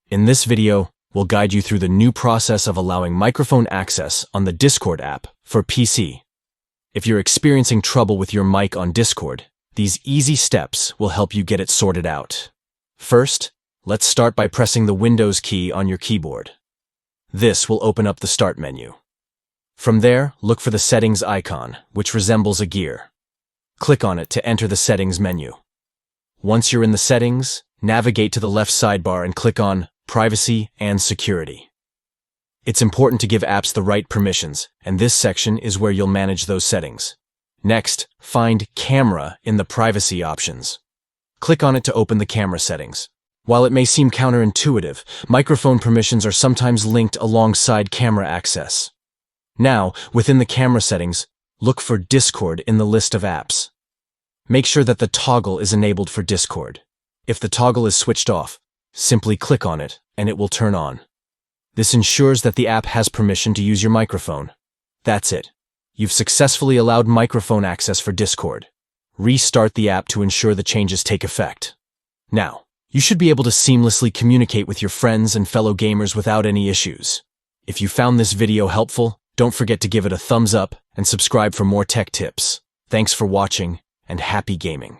In this video, we'll guide you through the new process of allowing microphone access on the Discord app for PC. If you're experiencing trouble with your mic on Discord, these easy steps will help you get it sorted out. First, let's start by pressing the Windows key on your keyboard. This will open up the Start menu. From there, look for the Settings icon, which resembles a gear. Click on it to enter the Settings menu. Once you're in the Settings, navigate to the left sidebar and click on Privacy and Security. It's important to give apps the right permissions, and this section is where you'll manage those settings. Next, find Camera in the Privacy options. Click on it to open the camera settings. While it may seem counterintuitive, microphone permissions are sometimes linked alongside camera access. Now, within the camera settings, look for Discord in the list of apps. Make sure that the toggle is enabled for Discord. If the toggle is switched off, simply click on it and it will turn on. This ensures that the app has permission to use your microphone. That's it. You've successfully allowed microphone access for Discord. Restart the app to ensure the changes take effect. Now, you should be able to seamlessly communicate with your friends and fellow gamers without any issues. If you found this video helpful, don't forget to give it a thumbs up and subscribe for more tech tips. Thanks for watching, and happy gaming.